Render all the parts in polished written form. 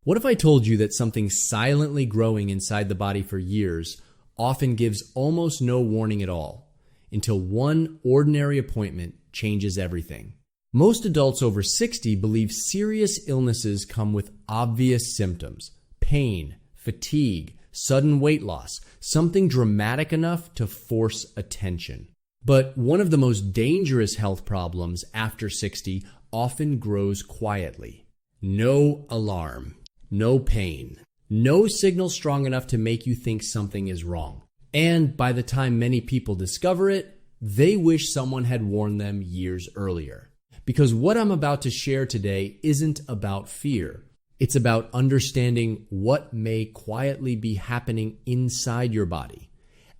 What if I told you that something silently growing inside the body for years often gives almost no warning at all, until one ordinary appointment changes everything? Most adults over 60 believe serious illnesses come with obvious symptoms: pain, fatigue, sudden weight loss, something dramatic enough to force attention. But one of the most dangerous health problems after 60 often grows quietly. No alarm, no pain, no signal strong enough to make you think something is wrong. And by the time many people discover it, they wish someone had warned them years earlier. Because what I'm about to share today isn't about fear. It's about understanding what may quietly be happening inside your body,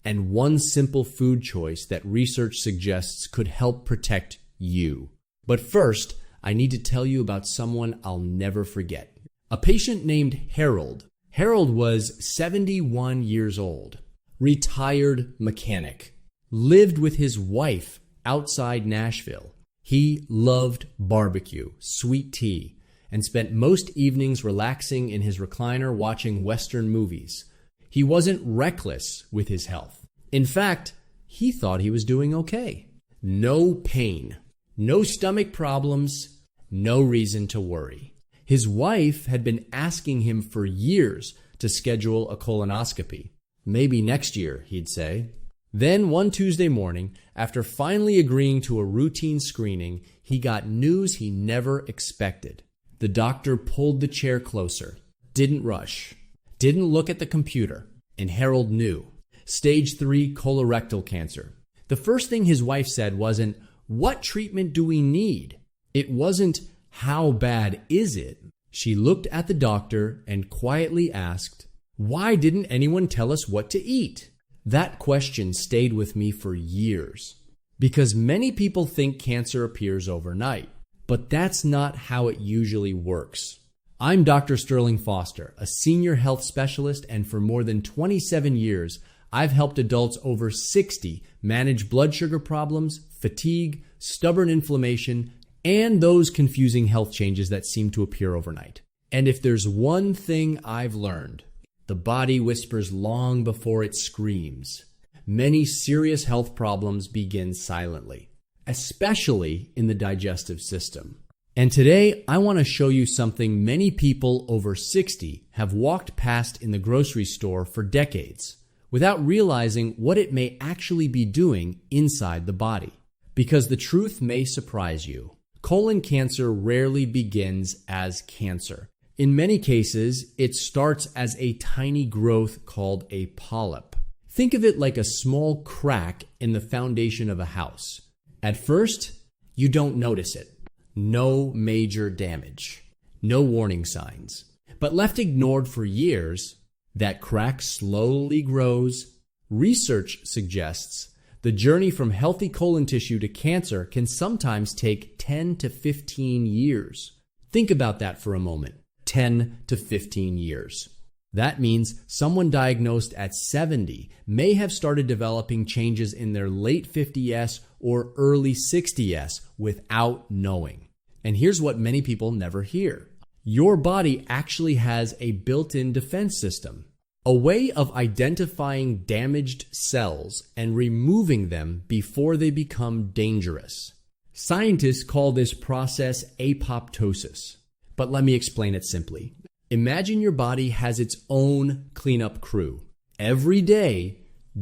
and one simple food choice that research suggests could help protect you. But first, I need to tell you about someone I'll never forget. A patient named Harold. Harold was 71 years old, retired mechanic, lived with his wife outside Nashville. He loved barbecue, sweet tea, and spent most evenings relaxing in his recliner watching Western movies. He wasn't reckless with his health. In fact, he thought he was doing okay. No pain, no stomach problems, no reason to worry. His wife had been asking him for years to schedule a colonoscopy. Maybe next year, he'd say. Then one Tuesday morning, after finally agreeing to a routine screening, he got news he never expected. The doctor pulled the chair closer, didn't rush, didn't look at the computer, and Harold knew. Stage 3 colorectal cancer. The first thing his wife said wasn't, "What treatment do we need?" It wasn't, "How bad is it?" She looked at the doctor and quietly asked, "Why didn't anyone tell us what to eat?" That question stayed with me for years, because many people think cancer appears overnight, but that's not how it usually works. I'm Dr. Sterling Foster, a senior health specialist, and for more than 27 years, I've helped adults over 60 manage blood sugar problems, fatigue, stubborn inflammation, and those confusing health changes that seem to appear overnight. And if there's one thing I've learned, the body whispers long before it screams. Many serious health problems begin silently, especially in the digestive system. And today, I want to show you something many people over 60 have walked past in the grocery store for decades, without realizing what it may actually be doing inside the body. Because the truth may surprise you. Colon cancer rarely begins as cancer. In many cases, it starts as a tiny growth called a polyp. Think of it like a small crack in the foundation of a house. At first, you don't notice it. No major damage. No warning signs. But left ignored for years, that crack slowly grows. Research suggests the journey from healthy colon tissue to cancer can sometimes take 10 to 15 years. Think about that for a moment. 10 to 15 years. That means someone diagnosed at 70 may have started developing changes in their late 50s or early 60s without knowing. And here's what many people never hear. Your body actually has a built-in defense system, a way of identifying damaged cells and removing them before they become dangerous. Scientists call this process apoptosis. But let me explain it simply. Imagine your body has its own cleanup crew. Every day,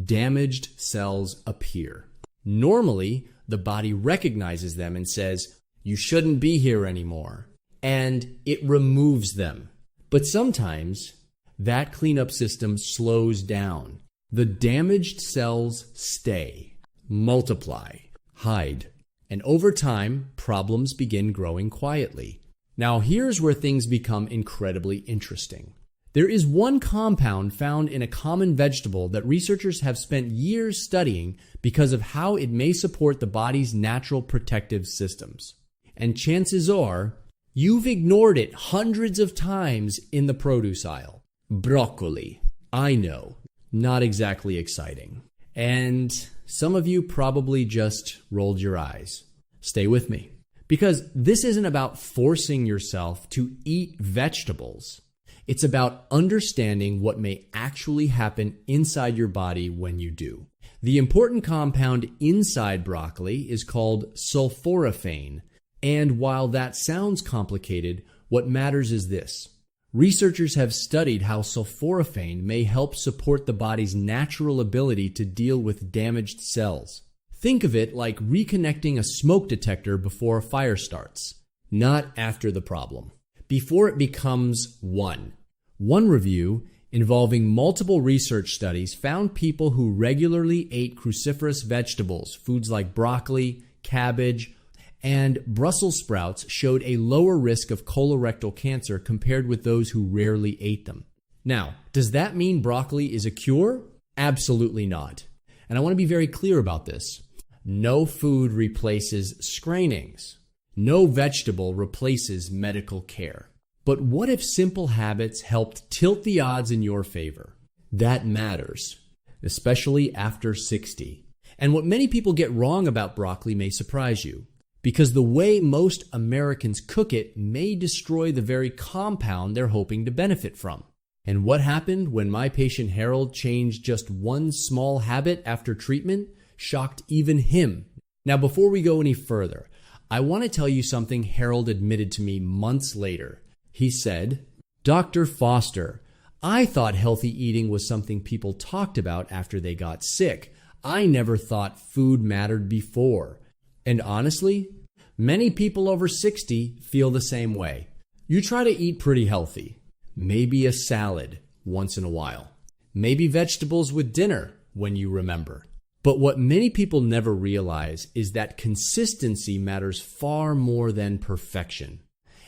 damaged cells appear. Normally, the body recognizes them and says, "You shouldn't be here anymore," and it removes them. But sometimes, that cleanup system slows down. The damaged cells stay, multiply, hide, and over time, problems begin growing quietly. Now, here's where things become incredibly interesting. There is one compound found in a common vegetable that researchers have spent years studying because of how it may support the body's natural protective systems. And chances are, you've ignored it hundreds of times in the produce aisle. Broccoli. I know, not exactly exciting. And some of you probably just rolled your eyes. Stay with me. Because this isn't about forcing yourself to eat vegetables. It's about understanding what may actually happen inside your body when you do. The important compound inside broccoli is called sulforaphane, and while that sounds complicated, what matters is this. Researchers have studied how sulforaphane may help support the body's natural ability to deal with damaged cells. Think of it like reconnecting a smoke detector before a fire starts, not after the problem, before it becomes one. One review involving multiple research studies found people who regularly ate cruciferous vegetables, foods like broccoli, cabbage, and Brussels sprouts showed a lower risk of colorectal cancer compared with those who rarely ate them. Now, does that mean broccoli is a cure? Absolutely not. And I want to be very clear about this. No food replaces screenings. No vegetable replaces medical care. But what if simple habits helped tilt the odds in your favor? That matters, especially after 60. And what many people get wrong about broccoli may surprise you, because the way most Americans cook it may destroy the very compound they're hoping to benefit from. And what happened when my patient Harold changed just one small habit after treatment shocked even him. Now, before we go any further, I want to tell you something Harold admitted to me months later. He said, "Dr. Foster, I thought healthy eating was something people talked about after they got sick. I never thought food mattered before." And honestly, many people over 60 feel the same way. You try to eat pretty healthy. Maybe a salad once in a while. Maybe vegetables with dinner when you remember. But what many people never realize is that consistency matters far more than perfection.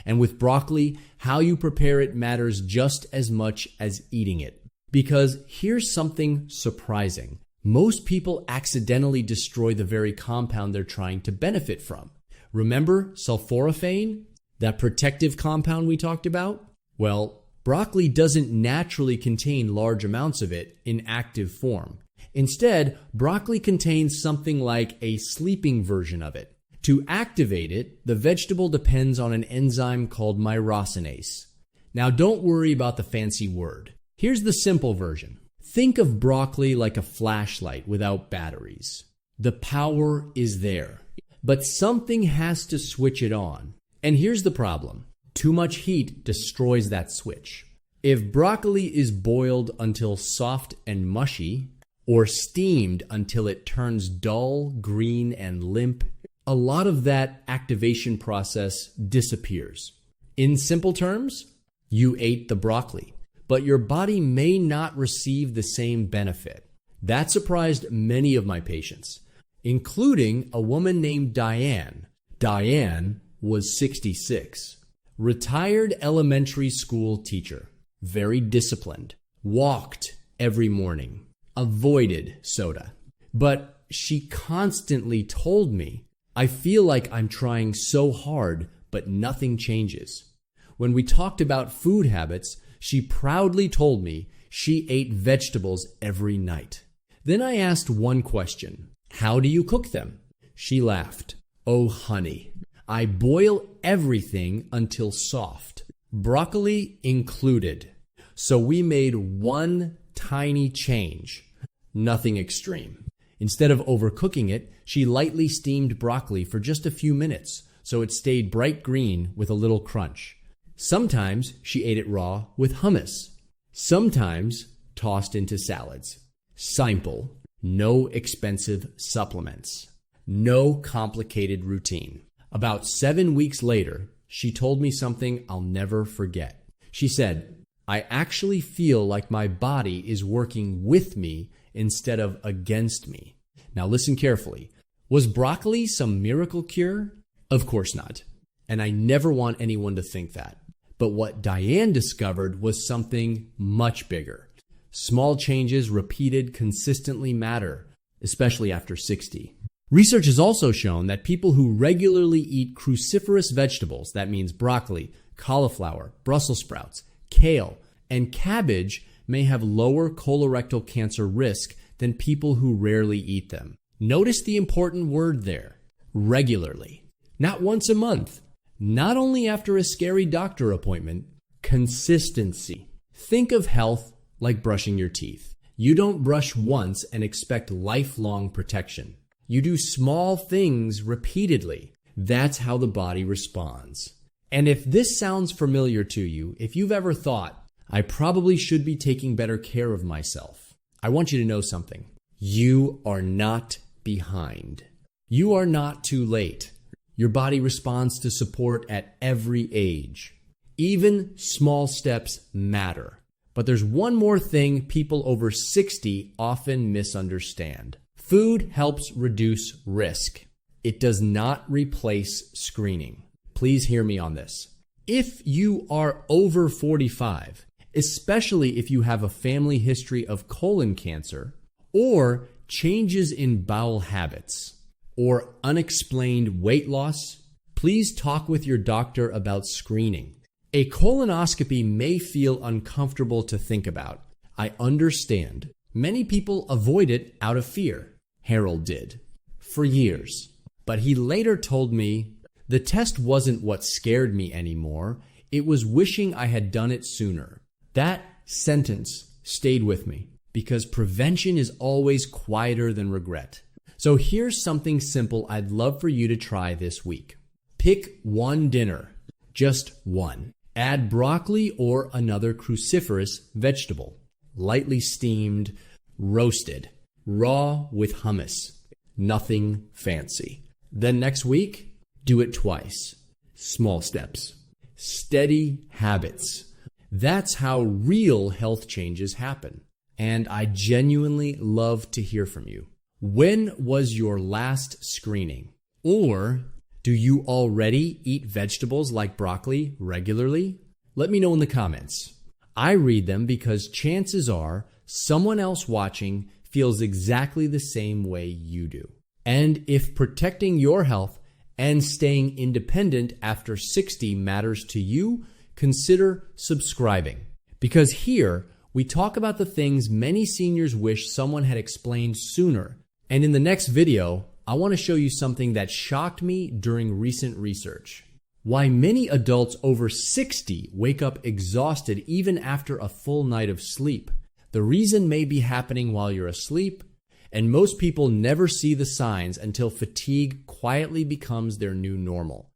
And with broccoli, how you prepare it matters just as much as eating it. Because here's something surprising. Most people accidentally destroy the very compound they're trying to benefit from. Remember sulforaphane, that protective compound we talked about? Well, broccoli doesn't naturally contain large amounts of it in active form. Instead, broccoli contains something like a sleeping version of it. To activate it, the vegetable depends on an enzyme called myrosinase. Now, don't worry about the fancy word. Here's the simple version. Think of broccoli like a flashlight without batteries. The power is there, but something has to switch it on. And here's the problem. Too much heat destroys that switch. If broccoli is boiled until soft and mushy, or steamed until it turns dull, green, and limp, a lot of that activation process disappears. In simple terms, you ate the broccoli, but your body may not receive the same benefit. That surprised many of my patients, including a woman named Diane. Diane was 66, retired elementary school teacher, very disciplined, walked every morning, avoided soda. But she constantly told me, "I feel like I'm trying so hard, but nothing changes." When we talked about food habits, she proudly told me she ate vegetables every night. Then I asked one question, "How do you cook them?" She laughed. "Oh, honey, I boil everything until soft, broccoli included." So we made one tiny change, nothing extreme. Instead of overcooking it, she lightly steamed broccoli for just a few minutes, so it stayed bright green with a little crunch. Sometimes she ate it raw with hummus. Sometimes tossed into salads. Simple, no expensive supplements. No complicated routine. About 7 weeks later, she told me something I'll never forget. She said, "I actually feel like my body is working with me instead of against me." Now listen carefully. Was broccoli some miracle cure? Of course not. And I never want anyone to think that. But what Diane discovered was something much bigger. Small changes repeated consistently matter, especially after 60. Research has also shown that people who regularly eat cruciferous vegetables, that means broccoli, cauliflower, Brussels sprouts, kale, and cabbage, may have lower colorectal cancer risk than people who rarely eat them. Notice the important word there, regularly. Not once a month, not only after a scary doctor appointment, Consistency. Think of health like brushing your teeth. You don't brush once and expect lifelong protection. You do small things repeatedly. That's how the body responds. And if this sounds familiar to you, if you've ever thought, I probably should be taking better care of myself, I want you to know something. You are not behind. You are not too late. Your body responds to support at every age. Even small steps matter. But there's one more thing people over 60 often misunderstand. Food helps reduce risk. It does not replace screening. Please hear me on this. If you are over 45, especially if you have a family history of colon cancer, or changes in bowel habits, or unexplained weight loss, please talk with your doctor about screening. A colonoscopy may feel uncomfortable to think about. I understand. Many people avoid it out of fear. Harold did. For years. But he later told me, the test wasn't what scared me anymore. It was wishing I had done it sooner. That sentence stayed with me because prevention is always quieter than regret. So here's something simple I'd love for you to try this week. Pick one dinner. Just one. Add broccoli or another cruciferous vegetable. Lightly steamed, roasted, raw with hummus. Nothing fancy. Then next week, do it twice. Small steps. Steady habits. That's how real health changes happen. And I genuinely love to hear from you. When was your last screening? Or do you already eat vegetables like broccoli regularly? Let me know in the comments. I read them because chances are someone else watching feels exactly the same way you do. And if protecting your health and staying independent after 60 matters to you, consider subscribing. Because here, we talk about the things many seniors wish someone had explained sooner. And in the next video, I want to show you something that shocked me during recent research. Why many adults over 60 wake up exhausted even after a full night of sleep. The reason may be happening while you're asleep, and most people never see the signs until fatigue quietly becomes their new normal.